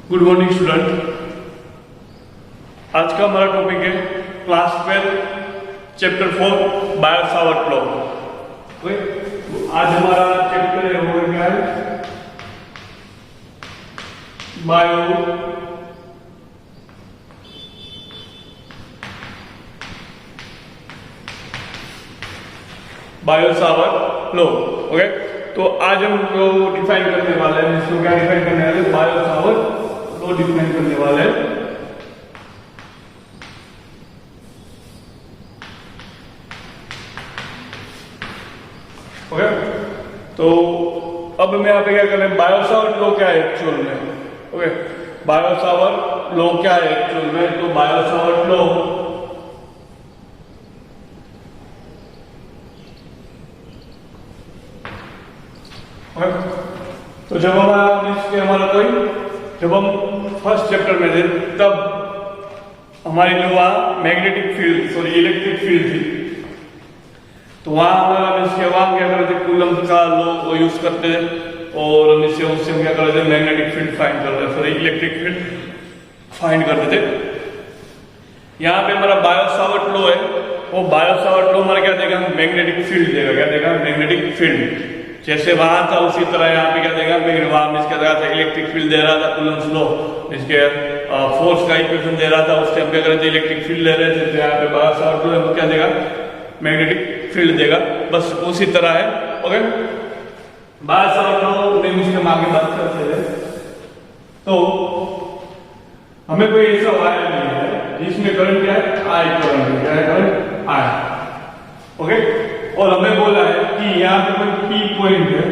Good morning student. आज का हमारा टॉपिक है class 12 chapter 4 bio Savart law. आज हमारा चैप्टर है वो क्या है, बायो सावर्ट लॉ। ओके, तो आज हम जो डिफाइन करने वाले हैं, इसको क्या डिफाइन करने वाले, बायो सावर्ट लॉ डिफाइन करने वाले हैं। ओके, तो अब मैं यहाँ पे क्या कर रहे हैं, बायो सावर्ट लॉ क्या है एक्चुअल में। ओके, बायो सावर्ट लॉ क्या है एक्चुअल में, तो बायो सावर्ट लॉ तो जब हम फर्स्ट चैप्टर में थे तब हमारी जो वहां मैग्नेटिक फील्ड इलेक्ट्रिक फील्ड थी, तो वहां हमारा वहां क्या करते थे, कूलम का लॉ को यूज करते थे और उससे हम क्या करते थे, मैग्नेटिक फील्ड फाइंड करते थे, इलेक्ट्रिक फील्ड फाइंड करते थे। यहाँ पे हमारा बायो सावर्ट लॉ है, वो बायो सावर्ट लॉ हमारा क्या देगा, मैग्नेटिक फील्ड देगा। क्या देगा, मैग्नेटिक फील्ड। जैसे वहां था उसी तरह यहाँ पे क्या देगा, वहां इसका देगा था इलेक्ट्रिक फील्ड दे रहा था, कूलम्स लॉ इसके फोर्स का इक्वेशन दे रहा था, उस टाइम पे क्या थे, इलेक्ट्रिक फील्ड दे रहे थे। यहाँ पे बायो सावर्ट लॉ क्या देगा, मैग्नेटिक फील्ड देगा, बस उसी तरह है। ओके, बायो सावर्ट लॉ में उसके आगे बात करते हैं। तो हमें कोई ऐसा वायर नहीं है जिसमें करंट क्या है, आई करंट, क्या है करंट आई। ओके, और हमें बोला है कि यहाँ पे कोई पी पॉइंट है,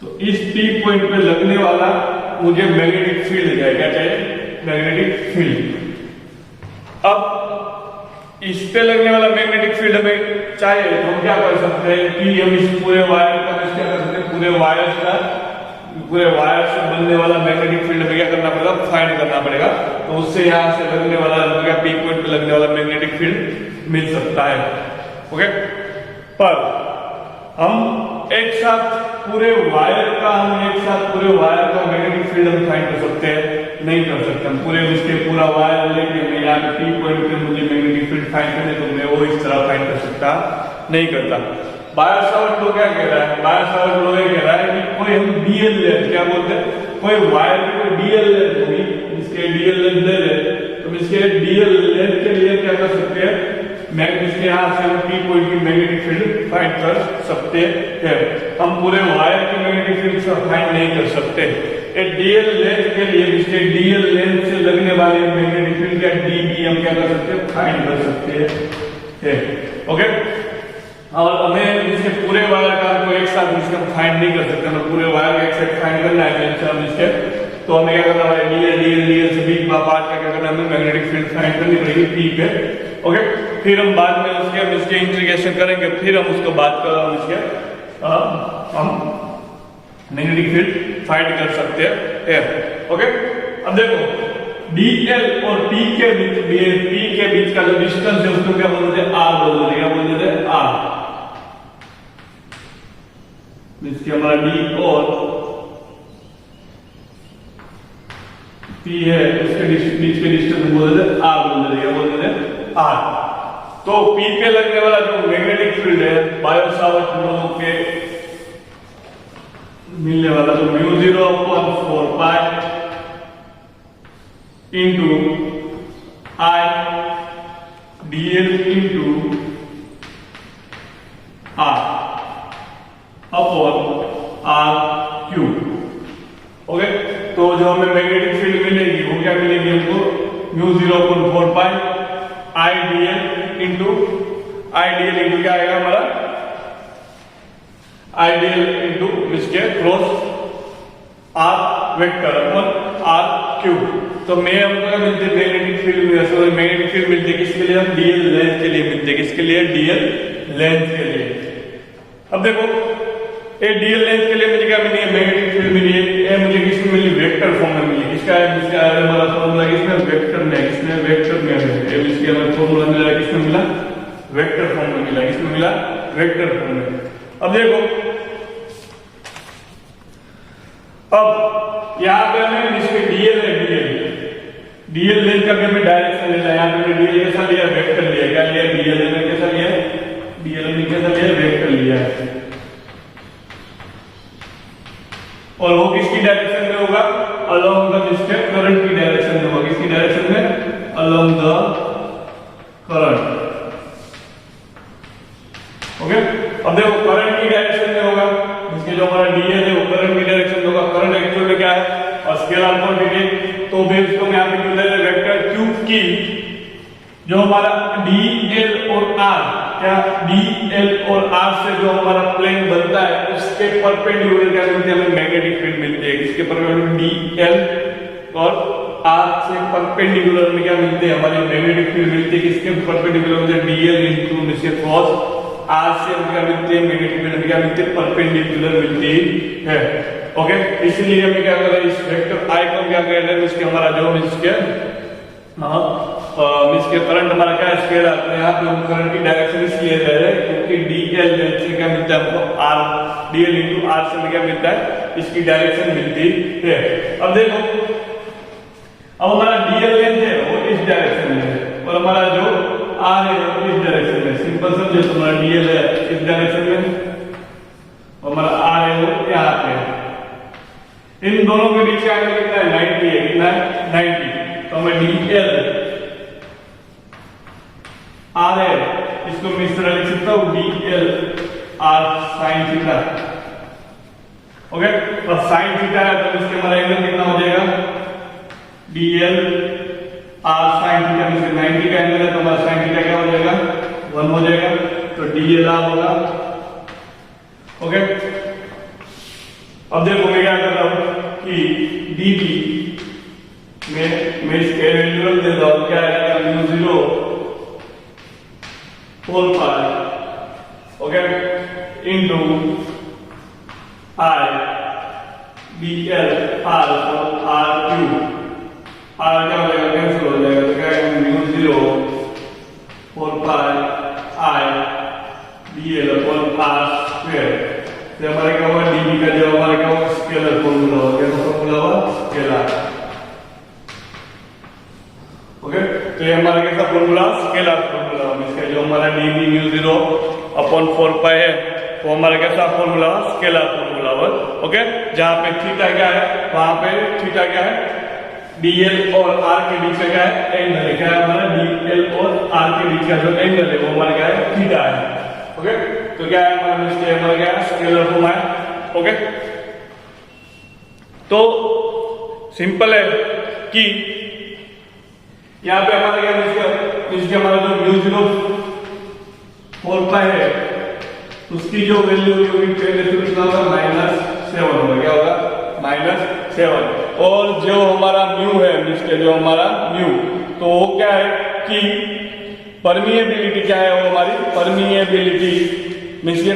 तो इस पी पॉइंट पे लगने वाला मुझे मैग्नेटिक फील्ड चाहिए। क्या चाहिए, मैग्नेटिक फील्ड। अब इस पे लगने वाला मैग्नेटिक फील्ड हमें चाहिए, तो हम क्या कर सकते हैं कि हम इस पूरे वायर का क्या कर सकते हैं, पूरे वायर से बनने वाला मैग्नेटिक फील्ड में क्या करना पड़ेगा, फाइंड करना पड़ेगा। तो उससे यहाँ से लगने वाला पी पॉइंट पे लगने वाला मैग्नेटिक फील्ड मिल सकता है। ओके, पर हम एक साथ पूरे वायर का मैग्नेटिक फील्ड हम फाइंड कर सकते हैं, नहीं कर सकते। हम पूरा वायर लेके मैं यहाँ पे पी पॉइंट पे मुझे मैग्नेटिक फील्ड फाइंड करने, तो मैं वो इस तरह फाइंड कर सकता नहीं करता। बायो सावर्ट लॉ क्या कह रहा है, बायो सावर्ट लॉ ये कह रहा है कि कोई हम डीएल लेंथ, क्या बोलते हैं, कोई वायर की कोई डीएल लेंथ होगी, इसके डीएल लेंथ ले ले, तो इसके डीएल लेंथ के लिए क्या कर सकते हैं, इसके यहाँ से हम पी पॉइंट की मैग्नेटिक फील्ड फाइंड कर सकते हैं। हम पूरे वायर की मैग्नेटिक फील्ड फाइंड नहीं कर सकते। एक डीएल लेंथ के लिए इसके डीएल लेंथ से लगने वाले मैग्नेटिक फील्ड का डीबी हम क्या कर सकते हैं, फाइंड कर सकते हैं। ओके, और हमें इसके पूरे वायर का को एक साथ इसका फाइंड नहीं कर सकते, हमें पूरे वायर का एक साथ फाइंड करना है। हम इसके तो हमें क्या करना है, डीएल से बीच पार्ट का क्या करना है, हमें मैग्नेटिक फील्ड फाइंड करनी पड़ेगी पी पे। ओके, फिर हम बाद में इसके इंटीग्रेशन करेंगे, फिर हम उसको बात कर हम मैग्नेटिक फील्ड फाइंड कर सकते हैं। ओके, अब देखो डीएल और पी के बीच का जो डिस्टेंस है उसको क्या बोलते हैं, आर बोलते हैं। क्या बोलते हैं, आर। इसके हमारा डी और पी है, उसके बीच के डिस्टेंस बोलते हैं आर, बोलते हैं आर। तो पी पे लगने वाला जो मैग्नेटिक फील्ड है बायो सावर्ट लॉ के मिलने वाला जो μ0/4π into I DL into R upon R cube. Okay, तो जो हमें मैग्नेटिक फील्ड मिलेगी वो क्या मिलेगी हमको, μ0/4π आईडीएल इंटू क्या आएगा हमारा, आईडीएल इंटू इसके cross R vector upon R cube. तो मैं हमको क्या मिलती है, मैग्नेटिक फील्ड मिलती है किसके लिए, हम डीएल लेंथ के लिए मिलती है। किसके लिए, डीएल लेंथ के लिए। अब देखो ये डीएल लेंथ के लिए मुझे क्या मिली है, मैग्नेटिक फील्ड मिली है, ये मुझे किसमें मिली, वेक्टर फॉर्म में मिली। किसका हमारा फॉर्मूला किसमें, वेक्टर में, किसमें वेक्टर में है, इसके हमें फॉर्मूला मिला, किसमें मिला, वेक्टर फॉर्म में मिला। किसमें मिला, वेक्टर फॉर्म में। अब देखो, अब यहाँ पे डीएल लेंथ का भी हमें डायरेक्शन लेना है। यहाँ पे डीएल कैसा लिया, वेक्टर लिया। क्या लिया, डीएल में कैसा लिया, डीएल में कैसा लिया, वेक्टर लिया है। और वो किसकी डायरेक्शन में होगा, अलोंग द जिसके करंट की डायरेक्शन में होगा। किसकी डायरेक्शन में, अलोंग द करंट। ओके, अब देखो करंट की डायरेक्शन में होगा, इसके जो हमारा डीएल है वो करंट की डायरेक्शन में होगा। करंट एक्चुअल में क्या है, और स्केलर क्वांटिटी। तो भी उसको मैं यहां पे क्यों ले रहे, वेक्टर क्यू की जो हमारा डीएल और आर, क्या डीएल और आर से जो हमारा प्लेन बनता है उसके परपेंडिकुलर क्या मिलती है, हमें मैग्नेटिक फील्ड मिलती है। इसके परपेंडिकुलर डीएल और आर से परपेंडिकुलर में क्या मिलते हैं, हमारी मैग्नेटिक फील्ड मिलती है। किसके परपेंडिकुलर में, डीएल इनटू नीचे cos आर से क्या मिलती है, मैग्नेटिक फील्ड क्या मिलती है, परपेंडिकुलर मिलती है। ओके, इसलिए हमें क्या कर रहे हैं, इस वेक्टर आई को क्या कर रहे हैं, इसके हमारा जो इसके इसके करंट हमारा क्या है, स्केलर। तो यहाँ पे हम करंट की डायरेक्शन इसलिए ले रहे हैं क्योंकि डीएल लेंथ से क्या मिलता है हमको, आर डीएल इनटू आर से क्या मिलता है, इसकी डायरेक्शन मिलती है। अब देखो, अब हमारा डीएल लेंथ है वो इस डायरेक्शन में है और हमारा जो आर है वो इस डायरेक्शन में। सिंपल समझे, तो हमारा डीएल है इस डायरेक्शन में और हमारा आर है वो यहाँ पे है। इन दोनों के बीच का एंगल कितना है, 90 है। कितना है, 90। तो मैं डीएल आर है, इसको मैं इस तरह लिख सकता हूं, DL are sine theta. Okay, और साइन थीटा है तो इसके हमारा एंगल कितना हो जाएगा, डीएल आर साइन थीटा में से 90 का एंगल है तो हमारा साइन थीटा क्या हो जाएगा, 1 हो जाएगा। तो डीएल आर होगा। ओके, अब देखो मैं क्या कर रहा हूं कि डीबी में इसके वैल्यू रख देता हूं, क्या है, mu 0 4 pi, okay, into I DL R R Q. R क्या हो जाएगा, कैंसिल हो जाएगा। तो क्या है, mu 0 4 pi I DL upon R square. तो हमारे क्या होगा, डीबी का जो हमारा क्या होगा, स्केलर फॉर्मूला होगा। क्या फॉर्मूला होगा, स्केलर। ओके, तो ये हमारा कैसा फॉर्मूला, स्केलर फॉर्मूला। इसका जो हमारा डीबी म्यू 0 अपॉन 4 पाई है वो हमारा कैसा फॉर्मूला, स्केलर फॉर्मूला होगा। ओके, जहां पे थीटा क्या है, वहां पे थीटा क्या है, डीएल और आर के बीच का क्या है, एंगल है। क्या है हमारा, डीएल और आर के बीच का जो एंगल है वो हमारा क्या है, थीटा है। ओके, तो क्या है हमारा क्या है, स्केलर फॉर्म है। ओके, तो सिंपल है कि यहाँ पे हमारा क्या, इसके हमारा जो म्यू 0 4 पाई है उसकी जो वैल्यू होगी कितना होगा, -7 होगा। क्या होगा, -7। और जो हमारा म्यू है, इसके जो हमारा म्यू, तो वो क्या है कि परमिएबिलिटी क्या है, वो हमारी permeability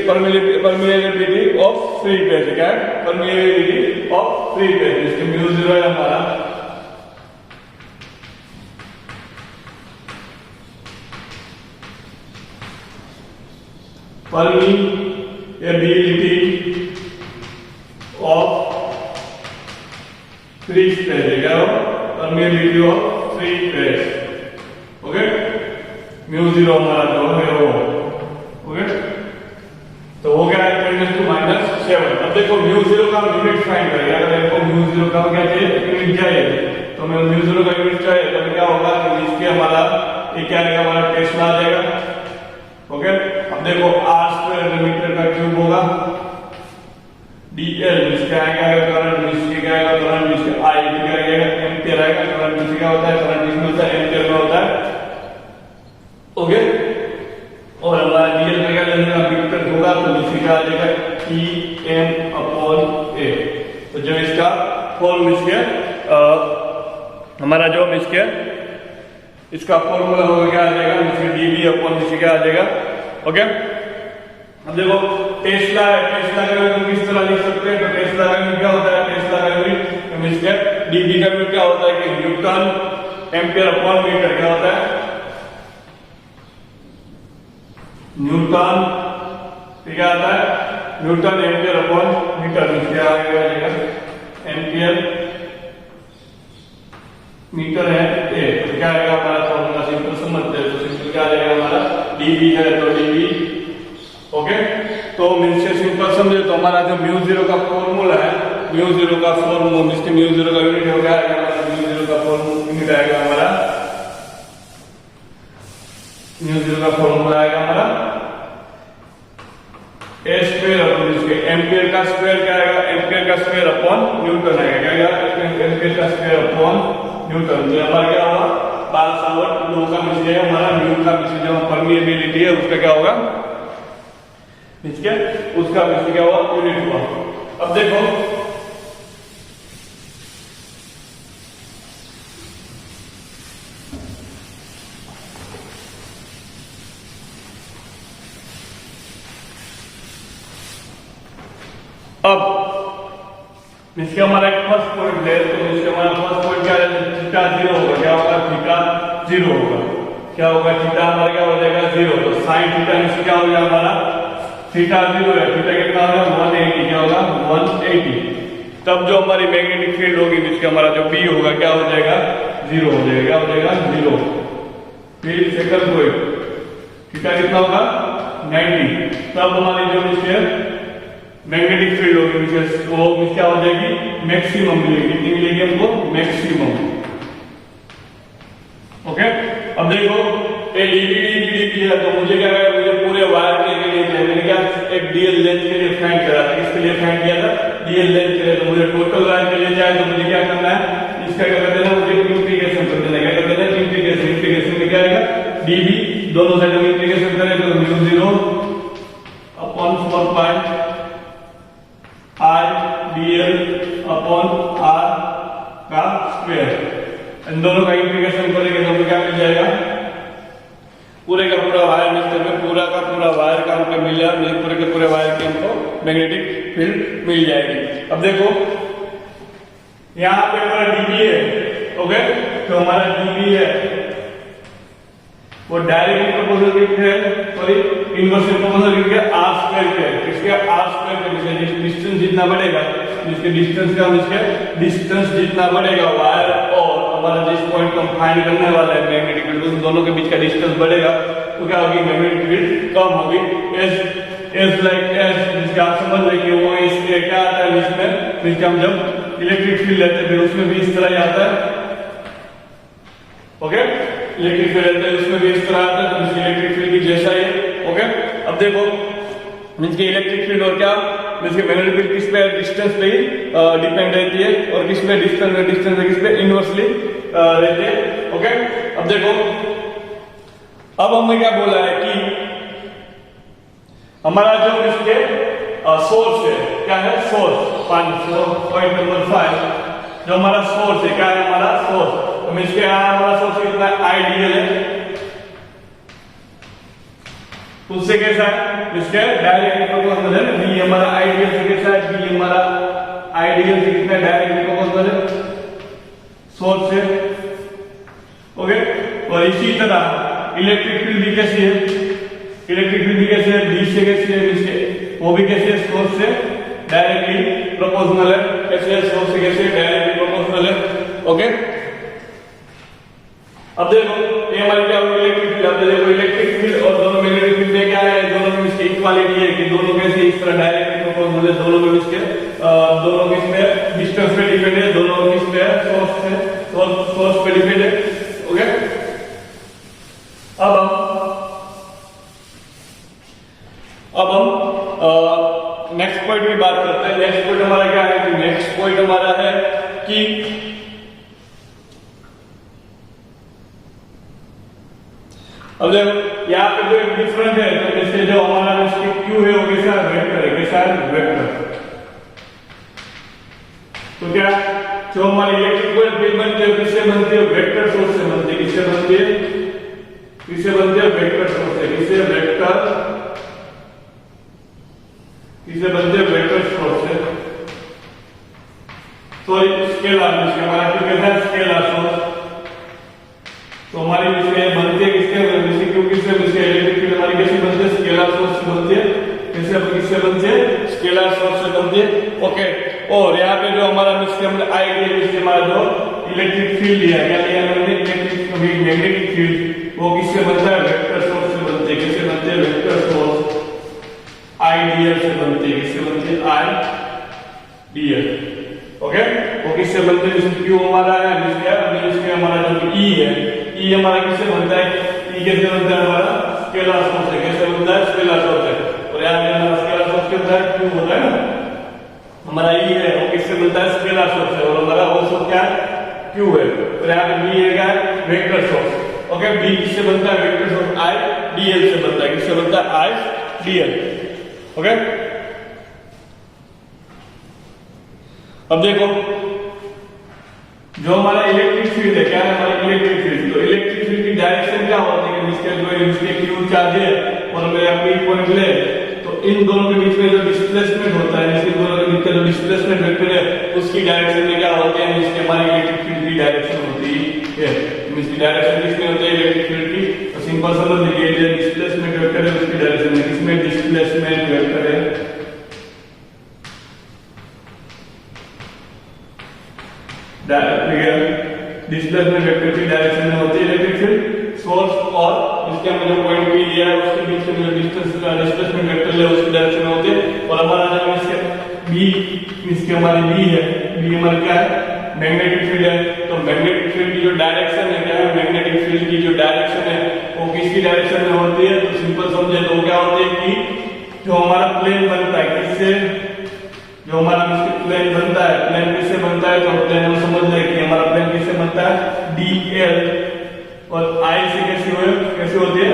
permeability of free space. क्या है, परमिएबिलिटी ऑफ फ्री स्पेस। इसके म्यू 0 है हमारा permeability of free space है। क्या हो, permeability of free space। Okay, mu 0 हमारा जो है वो। ओके, तो हो गया 10⁻⁻⁷। अब देखो म्यू 0 का यूनिट फाइंड करेंगे। अगर देखो म्यू 0 का क्या चाहिए, यूनिट चाहिए, तो मैं म्यू 0 का यूनिट चाहिए तो क्या होगा कि इसके हमारा ये क्या रहेगा, हमारा टेस्ला आ जाएगा। ओके, अब देखो आर स्क्वायर मीटर का क्यूब होगा, डीएल इसका आएगा करंट, इसके क्या आएगा करंट, इसके आई क्या आएगा एम्पियर आएगा। करंट इसका क्या होता है, करंट इसमें होता है एम्पियर में होता है। ओके, और हमारा डीएल का क्या लेना, मीटर होगा तो इसका क्या आ जाएगा, em अपॉन ए। तो जो इसका फॉर्म इसके हमारा जो इसके इसका फॉर्मूला होगा, क्या आ जाएगा, इसके डीबी अपॉन इसके क्या आ जाएगा। ओके, अब देखो टेस्ला है, टेस्ला का यूनिट किस तरह लिख सकते हैं, तो टेस्ला का यूनिट क्या होता है, टेस्ला का यूनिट हम इसके डीबी का यूनिट क्या होता है कि न्यूटन एम्पियर अपॉन मीटर। क्या होता है, न्यूटन क्या आता है, न्यूटन एम्पियर अपॉन मीटर। क्या आएगा, एम्पियर मीटर है क्या आएगा हमारा फॉर्मूला, सिंपल समझते हैं तो सिंपल क्या आएगा हमारा, डीवी है तो डीवी। ओके, तो मीन्स से सिंपल समझे तो हमारा जो म्यू जीरो का फॉर्मूला है, म्यू जीरो का फॉर्मूला मीन्स म्यू जीरो का यूनिट हो गया हमारा, म्यू जीरो का फॉर्मूला यूनिट आएगा हमारा, म्यू जीरो का फॉर्मूला आएगा हमारा ए स्क्वायर अपॉन इसके एम्पियर का स्क्वायर क्या आएगा, एम्पियर का स्क्वायर अपॉन न्यूटन आएगा, क्या आएगा एम्पियर का स्क्वायर अपॉन न्यूटन। तो हमारा क्या होगा 1200 वाट लो का मिस है हमारा, म्यू का मिस जो परमिएबिलिटी है उसका क्या होगा, ठीक है उसका मिस क्या होगा यूनिट हुआ। अब देखो अब इसके हमारा एक फर्स्ट पॉइंट है, तो इसके हमारा फर्स्ट पॉइंट क्या है, थीटा 0 होगा, क्या होगा थीटा 0 होगा, क्या होगा थीटा हमारा क्या हो जाएगा 0, तो साइन थीटा इससे क्या हो जाएगा हमारा थीटा 0 है, थीटा कितना होगा 180, क्या होगा 180। तब जो हमारी मैग्नेटिक फील्ड होगी जिसका हमारा जो बी होगा क्या हो जाएगा 0 हो जाएगा, क्या हो जाएगा 0। फिर सेकंड पॉइंट थीटा कितना होगा 90, तब हमारी जो इसके मैग्नेटिक फील्ड होगी वो क्या हो जाएगी मैक्सिमम मिलेगी, कितनी मिलेगी हमको मैक्सिमम। ओके, अब देखो ये डीबी है तो मुझे क्या करना, मुझे पूरे वायर के लिए मैंने क्या एक डीएल लेंथ के लिए फाइंड करा था, किसके लिए फाइंड किया था डीएल लेंथ के लिए, तो मुझे टोटल वायर के लिए चाहिए तो मुझे क्या करना है, इसका क्या कर देना, मुझे इंटीग्रेशन कर देना, क्या कर देना इंटीग्रेशन, इंटीग्रेशन में क्या आएगा डीबी, दोनों साइड में इंटीग्रेशन करें तो mu 0 upon 4 pi I dl upon r का स्क्वायर, इन दोनों का इंटीग्रेशन करेंगे तो हमें क्या मिल जाएगा, पूरे का पूरा वायर मिक्सचर में पूरा का पूरा वायर का हमको मिल जाएगा, पूरे के पूरे वायर की हमको मैग्नेटिक फील्ड मिल जाएगी। अब देखो यहाँ पे हमारा डीबी है, ओके तो हमारा डीबी है वो डायरेक्ट प्रोपोर्शनल है, सॉरी इनवर्सली प्रोपोर्शनल है आर स्क्वायर के, इसके आर स्क्वायर के डिस्टेंस जितना बढ़ेगा, जिसके डिस्टेंस का इसके डिस्टेंस जितना बढ़ेगा वायर और हमारा जिस पॉइंट को हम फाइंड करने वाला है मैग्नेटिक फील्ड, उन दोनों के बीच का डिस्टेंस बढ़ेगा तो क्या होगी मैग्नेटिक फील्ड कम होगी। एस लाइक एस, जिसके आप समझ रहे कि वो इसके क्या आता है इसमें, जिसके हम जब इलेक्ट्रिक फील्ड लेते हैं फिर उसमें भी इस तरह ही आता है, ओके इलेक्ट्रिक फील्ड लेते हैं उसमें भी इस तरह आता है, तो इसकी इलेक्ट्रिक फील्ड भी जैसा ही है। ओके, अब देखो मींस की इलेक्ट्रिक फील्ड और क्या मींस की मैग्नेटिक फील्ड किस पे डिस्टेंस पे ही डिपेंड रहती है और किस पे डिस्टेंस किस पे इनवर्सली रहती है। ओके, अब देखो अब हमें क्या बोला है कि हमारा जो इसके सोर्स है, क्या है सोर्स, पॉइंट नंबर 5 जो हमारा सोर्स है, क्या है हमारा सोर्स, तो मींस के हमारा सोर्स कितना आइडियल है, उससे कैसा है इसके डायरेक्ट प्रोपोर्शनल है, बी हमारा आइडियल से कैसा है, बी हमारा आइडियल से कितना डायरेक्ट प्रोपोर्शनल है सोर्स से। ओके, और इसी तरह इलेक्ट्रिक फील्ड भी कैसी है, इलेक्ट्रिक फील्ड भी कैसे है, बी से कैसी है, इसके वो भी कैसे है सोर्स से डायरेक्टली प्रोपोर्शनल है, कैसे है सोर्स से कैसे डायरेक्टली प्रोपोर्शनल है। ओके, अब देखो ये हमारी क्या होगी इलेक्ट्रिक फील्ड, अब देखो इलेक्ट्रिक फील्ड और दोनों मैग्नेटिक फील्ड में क्या है, दोनों में इसकी इक्वालिटी है कि दोनों कैसे इस तरह डायरेक्टली प्रोपोर्शनल है, दोनों में इसके दोनों किस में डिस्टेंस पे डिपेंड है, दोनों किस पे है सोर्स से सोर्स पे डिपेंड है। ओके, अब हम नेक्स्ट पॉइंट की बात करते हैं। नेक्स्ट पॉइंट हमारा क्या है कि नेक्स्ट पॉइंट हमारा है कि अब देखो यहाँ पे जो डिफरेंट है, तो जैसे जो हमारा क्यू है वो कैसा वेक्टर है, कैसा है वेक्टर, तो क्या जो हमारी इलेक्ट्रिक फील्ड बनती है किससे बनती है, वेक्टर सोर्स से बनती है, किससे बनती है, किससे बनती है वेक्टर सोर्स से, किससे वेक्टर, किससे बनती है वेक्टर सोर्स से, तो स्केलर हमारा क्यों कहता है स्केलर सोर्स, तो हमारी इसमें बनती है किसके क्योंकि इलेक्ट्रिक फील्ड हमारी कैसे बनती है स्केलर सोर्स से बनती है, कैसे किससे बनती है स्केलर सोर्स से बनती है। ओके, और यहाँ पे जो हमारा आइडियल हमारा जो इलेक्ट्रिक फील्ड लिया, क्या लिया मैंने, इलेक्ट्रिक मैग्नेटिक फील्ड, वो किससे बनता है, वेक्टर सोर्स से बनते हैं, किससे बनते हैं, वेक्टर सोर्स आईडीएल से बनते हैं, किससे बनते हैं, आईडीएल, ओके, वो किससे बनते हैं, जिसमें क्यू हमारा है, जिसमें हमारा जो ई है, ई हमारा किससे बनता है, ई कैसे बनता है, हमारा स्केलर सोर्स से, कैसे बनता है, स्केलर सोर्स से, और यहाँ पे हमारा स्केलर सोर्स क्या होता है, क्यू होता है ना, हमारा ई है वो किससे बनता है, स्केलर सोर्स से, और हमारा वो सोर्स क्या है, क्यू है, और यहाँ पे बी है क्या है, वेक्टर सोर्स, ओके, बी किससे बनता है, वेक्टर सोर्स आई डीएल से बनता है, किससे बनता है, आई डीएल, ओके। अब देखो जो हमारा इलेक्ट्रिक फील्ड है, क्या है हमारा इलेक्ट्रिक फील्ड, तो इलेक्ट्रिक फील्ड की डायरेक्शन क्या होती है, इसके क्यू चार्ज है और मेरा पी पॉइंट ले, तो इन दोनों के बीच में जो डिस्प्लेसमेंट होता है, इसके दोनों के बीच का जो डिस्प्लेसमेंट वेक्टर है, उसकी डायरेक्शन में क्या होते हैं, इसके हमारी इलेक्ट्रिक फील्ड की डायरेक्शन होती है, इसकी डायरेक्शन किसमें होती है, इलेक्ट्रिक फील्ड की, तो सिंपल समझ लीजिए डिस्प्लेसमेंट वेक्टर है उसकी डायरेक्शन में, किसमें डिस्प्लेसमेंट वेक्टर है, डिस्प्लेसमेंट वेक्टर की डायरेक्शन में होती है इलेक्ट्रिक फील्ड सोर्स, और इसके हमने जो पॉइंट बी लिया है उसके बीच में जो डिस्प्लेसमेंट वेक्टर है उसकी डायरेक्शन में होती है, और हमारा जो इसके बी, इसके हमारी बी है, बी हमारा क्या है, मैग्नेटिक फील्ड है, तो मैग्नेटिक फील्ड की जो डायरेक्शन है क्या है, मैग्नेटिक फील्ड की जो डायरेक्शन है वो किसकी डायरेक्शन में होती है, तो सिंपल समझे तो क्या होती है कि जो हमारा प्लेन बनता है किससे, जो हमारा प्लेन बनता है, प्लेन किससे बनता है, तो प्लेन हम समझ लें कि हमारा प्लेन किससे बनता है, डीएल, और आई से कैसे होती है,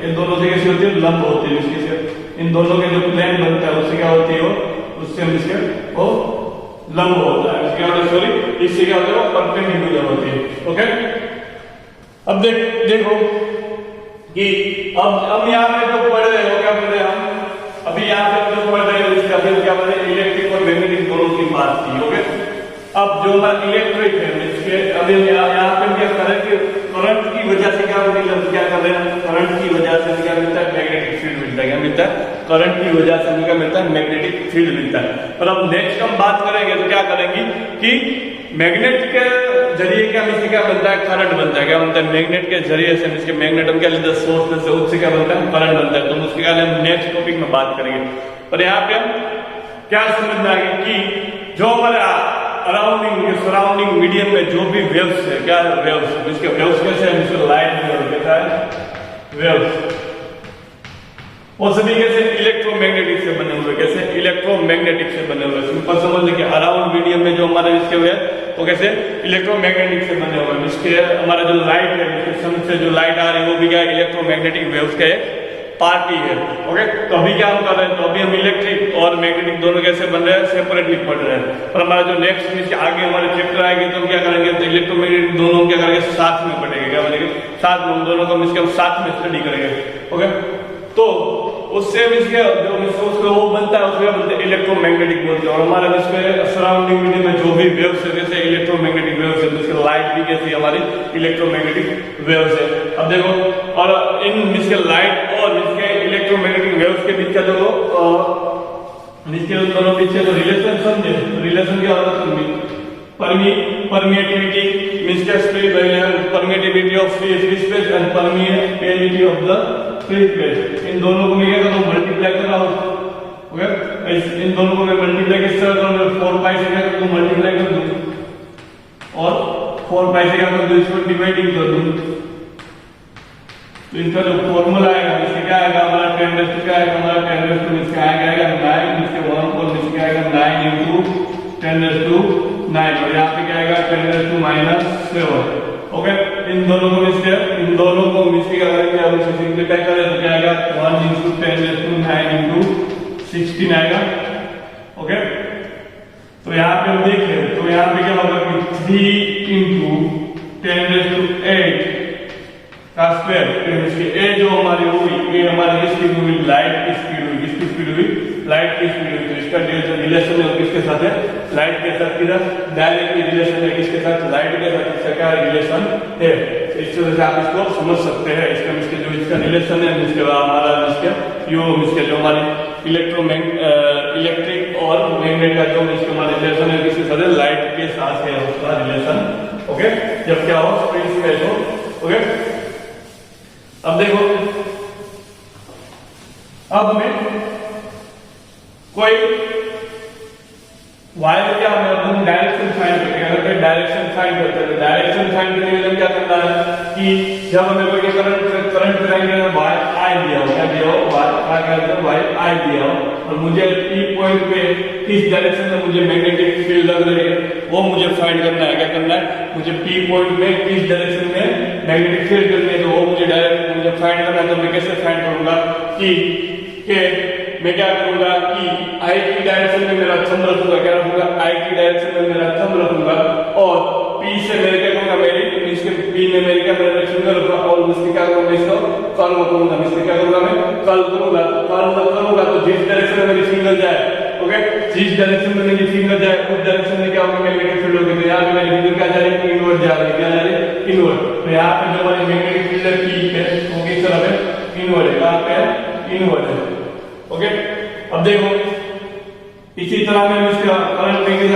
इन दोनों से कैसे होती है, लंब होती है, इसके से इन दोनों के जो प्लेन बनता है उससे क्या होती है, उससे हम इसके वो लंब होता है, इसके क्या सॉरी इससे क्या होता है, वो परपेंडिकुलर होती है, ओके। अब देखो कि अब यहाँ पे जो पढ़ रहे हो, क्या पढ़ रहे हैं हम अभी यहाँ पे जो पढ़ रहे हो, इसका फिर क्या पढ़ रहे हैं, इलेक्ट्रिक और मैग्नेटिक दोनों की बात की, ओके। अब जो हमारा इलेक्ट्रिक है इसके अभी यहाँ पे क्या करें कि करंट की वजह से क्या कर रहे हैं, करंट की वजह से क्या मिलता है, मैग्नेटिक फील्ड मिलता है, क्या मिलता है, करंट की वजह से क्या मिलता है, मैग्नेटिक फील्ड मिलता है। पर अब नेक्स्ट हम बात करेंगे तो क्या करेंगे कि मैग्नेट के जरिए क्या इससे क्या बनता है, करंट बनता है, क्या बनता है, मैग्नेट के जरिए से इसके मैग्नेट हम क्या लेते हैं, सोर्स से उससे क्या बनता है, करंट बनता है, तो उसके क्या हम नेक्स्ट टॉपिक में बात करेंगे। पर यहाँ पे हम क्या समझना है कि जो हमारा अराउंडिंग सराउंडिंग मीडियम में जो भी वेव्स है, क्या है वेव्स, इसके वेव्स कैसे है, इसको लाइट वेव कहता है, वेव्स वो सभी कैसे इलेक्ट्रोमैग्नेटिक से बने हुए, कैसे इलेक्ट्रोमैग्नेटिक से बने हुए, सिंपल समझ लीजिए अराउंड मीडियम में जो हमारे इसके हुए वो कैसे इलेक्ट्रोमैग्नेटिक से बने हुए, इसके हमारा जो लाइट है, इसके सन से जो लाइट आ रही है वो भी क्या इलेक्ट्रोमैग्नेटिक वेव्स का पार्टी है, ओके। तो अभी क्या हम कर रहे हैं, तो अभी हम इलेक्ट्रिक और मैग्नेटिक दोनों कैसे बन रहे हैं, सेपरेटली पढ़ रहे हैं, पर हमारा जो नेक्स्ट इसके आगे हमारे चैप्टर आएंगे तो हम क्या करेंगे, तो इलेक्ट्रोमैग्नेटिक दोनों क्या करेंगे, साथ में पढ़ेंगे, क्या बनेंगे, साथ में, हम दोनों को इसके हम साथ में स्टडी करेंगे, ओके। तो उससे इसके जो उसका वो बनता है उसका बोलते हैं इलेक्ट्रोमैग्नेटिक बोलते हैं, और हमारा इसके सराउंडिंग मीडियम में जो भी वेव्स है जैसे इलेक्ट्रोमैग्नेटिक वेव्स है, जिसके लाइट भी कैसी हमारी इलेक्ट्रोमैग्नेटिक वेव्स है। अब देखो और इन इसके लाइट और इसके इलेक्ट्रोमैग्नेटिक वेव्स के बीच का जो इसके दोनों बीच जो रिलेशन समझे, रिलेशन क्या होता है, permeativity means the permeativity of free space and permeability of the free space, इन दोनों को मैं क्या करूँ, मल्टीप्लाई कर रहा हूँ, ओके। इन दोनों को मैं मल्टीप्लाई किस तरह करूँ, 4 पाई से क्या कर दूँ, मल्टीप्लाई कर दूँ, और 4 पाई से क्या कर दूँ, इसको डिवाइडिंग कर दूँ, तो इनका जो फॉर्मूला आएगा इससे क्या आएगा, हमारा 10 क्या आएगा, हमारा 10 इसका आएगा 9, इसके 1 और इसके आएगा 9 into 10⁹9, और यहाँ पे क्या आएगा 10⁻⁷, ओके। इन दोनों को मिसके क्या करेंगे, अब इसे सिंपलीफाई करें तो क्या आएगा 1 into 10⁹9 into 16 आएगा, ओके। तो यहाँ पे हम देखें तो यहाँ पे क्या होगा कि 3 into 10⁸ का स्क्वायर, इसकी ए जो हमारी हुई, ये हमारी किसकी हुई, लाइट की स्पीड हुई, किसकी स्पीड हुई, लाइट की स्पीड हुई, तो इसका जो रिलेशन है किसके साथ है, लाइट के साथ, किधर डायरेक्टली रिलेशन है किसके साथ, लाइट के साथ, इसका क्या रिलेशन है, इस तरह से आप इसको समझ सकते हैं, इसका जो इसका रिलेशन है, इसके हमारा इसके जो हमारी इलेक्ट्रिक और मैग्नेट का जो इसके हमारा रिलेशन है किसी तरह लाइट के साथ है उसका रिलेशन। ओके, जब क्या हो स्प्रिंग स्ट्रेच हो। ओके, अब देखो, अब हमें कोई वायर क्या हम डायरेक्शन फाइंड करते हैं। अगर डायरेक्शन फाइंड करते हैं तो डायरेक्शन फाइंड करने के लिए क्या करना है कि जब हमें कोई करंट कराएंगे वायर आई दिया हो, क्या दिया हो, वायर आई दिया हो, और मुझे पी पॉइंट पे किस डायरेक्शन में मुझे मैग्नेटिक फील्ड लग रही है वो मुझे फाइंड करना है। क्या करना है, मुझे पी पॉइंट में किस डायरेक्शन में मैग्नेटिक फील्ड करनी है, तो वो मुझे फाइंड करना है। तो मैं कैसे फाइंड करूंगा कि मैं क्या करूंगा कि आई की डायरेक्शन में मेरा थंब रखूंगा। क्या रखूंगा, आई की डायरेक्शन में मेरा थंब रखूंगा, और पी से मेरे क्या करूंगा, मेरी इसके पी में मेरे क्या मेरा फिंगर रखूंगा, और इसके क्या करूंगा, इसको कर्व करूंगा। इसके क्या करूंगा, मैं कर्व करूंगा। तो कर्व करूंगा तो जिस डायरेक्शन में मेरी फिंगर जाए, ओके, जिस डायरेक्शन में मेरी फिंगर जाए उस डायरेक्शन में क्या होगा, मैग्नेटिक फील्ड होगी। तो यहाँ पे मेरी फिंगर क्या जा रही है, इनवर्ड जा रही है। क्या जा रही है, इनवर्ड। तो यहाँ पे जो हमारी मैग्नेटिक फील्ड है पी है वो किस तरफ है, इनवर्ड है। कहाँ पे है, इनवर्ड है। ओके, अब देखो इसी तरह मैं इसका करंट लेंगे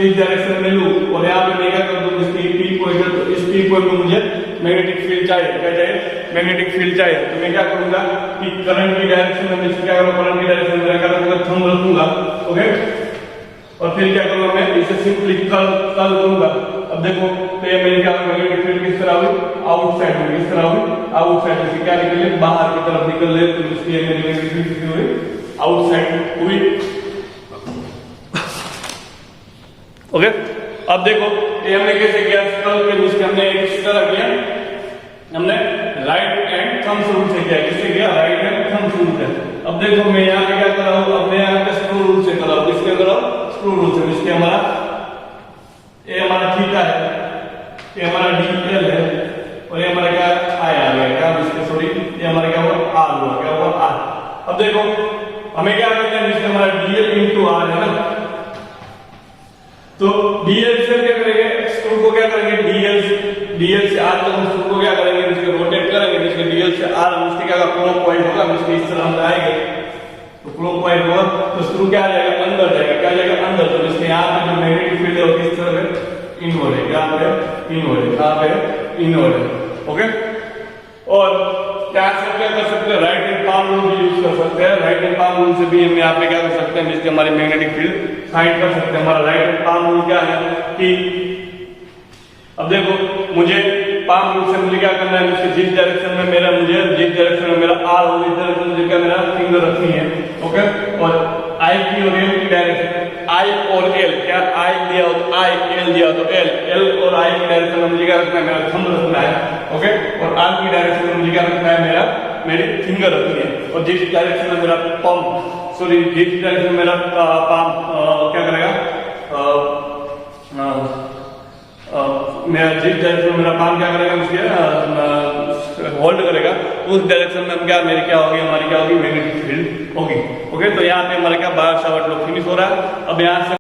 इस डायरेक्शन में लूं, और यहाँ पे मैं क्या कर दूं, इसकी पी पॉइंट है, तो इस पी पॉइंट में मुझे मैग्नेटिक फील्ड चाहिए। क्या चाहिए, मैग्नेटिक फील्ड चाहिए। तो मैं क्या करूंगा कि करंट की डायरेक्शन में क्या करूंगा, करंट की डायरेक्शन में क्या करूंगा, थंब रखूंगा। ओके, और फिर क्या करूंगा, मैं इसे सिंपली कर्ल करूंगा। अब देखो तो ये मेरी क्या मैग्नेटिक फील्ड किस तरह हुई, आउटसाइड हुई। किस तरह हुई, आउटसाइड। से क्या निकले, बाहर की तरफ निकल रहे, तो इसलिए मेरी मैग्नेटिक फील्ड कितनी हुई, आउटसाइड हुई। ओके, अब देखो ये हमने कैसे किया, कर्ल के रूल से हमने इस तरह किया, हमने राइट एंड थंब रूल से किया। किससे किया, राइट एंड थंब रूल से। अब देखो मैं यहाँ पे क्या कर रहा हूँ, अब मैं यहाँ पे स्क्रू रूल से कर रहा हूँ। किसके कर रहा हूँ, स्क्रू रूल से। इसके हमारा ये हमारा थीटा है, ये हमारा डीएल है, और ये हमारा क्या आई आ गया, क्या इसके सॉरी ये हमारा क्या हुआ, आर हुआ। क्या हुआ, आर। अब देखो हमें क्या करना है, इसमें हमारा डीएल इंटू आर है ना, तो डीएल से क्या करेंगे, स्क्रू को क्या करेंगे, डीएल से आर तक हम स्क्रू को क्या करेंगे, इसके रोटेट करेंगे। इसके डीएल से आर हम इसके क्या क्लॉकवाइज होगा, हम इसके इस तरह हम आएंगे तो क्लॉकवाइज होगा, तो स्क्रू क्या आ जाएगा, अंदर जाएगा। क्या जाएगा, अंदर। तो इसके यहाँ पे जो मैग्नेटिक फील्ड है वो किस तरह है, इनवर्ड है। यहाँ पे इनवर्ड है, कहाँ पे इनवर्ड है। ओके, और क्या कर सकते हैं, राइट हैंड पाम रूल भी यूज कर सकते हैं। राइट हैंड पाम रूल से भी हम यहाँ पे क्या कर सकते हैं, जिससे हमारी मैग्नेटिक फील्ड फाइंड कर सकते हैं। हमारा राइट हैंड पाम रूल क्या है कि अब देखो मुझे पाम रूल से मुझे क्या करना है, मुझे जिस डायरेक्शन में मेरा आर हो, इस डायरेक्शन में क्या मेरा फिंगर रखनी है। ओके, और आई की और एल की डायरेक्शन, आई और एल, क्या आई दिया हो तो आई, एल दिया हो तो एल, एल और आई की डायरेक्शन में मुझे क्या रखना है, मेरा थंब रखना है। ओके, और आर की डायरेक्शन में मुझे क्या रखना है, मेरी फिंगर रखनी है। और जिस डायरेक्शन में मेरा पंप सॉरी जिस डायरेक्शन में मेरा पाम क्या करेगा, मेरा जिस डायरेक्शन में मेरा पाम क्या करेगा, उसके होल्ड करेगा, उस डायरेक्शन में हम क्या मेरी क्या होगी, हमारी क्या होगी, मैग्नेटिक फील्ड होगी। ओके, तो यहाँ पे हमारा क्या 12 शावट लोग फिनिश हो रहा है। अब यहाँ से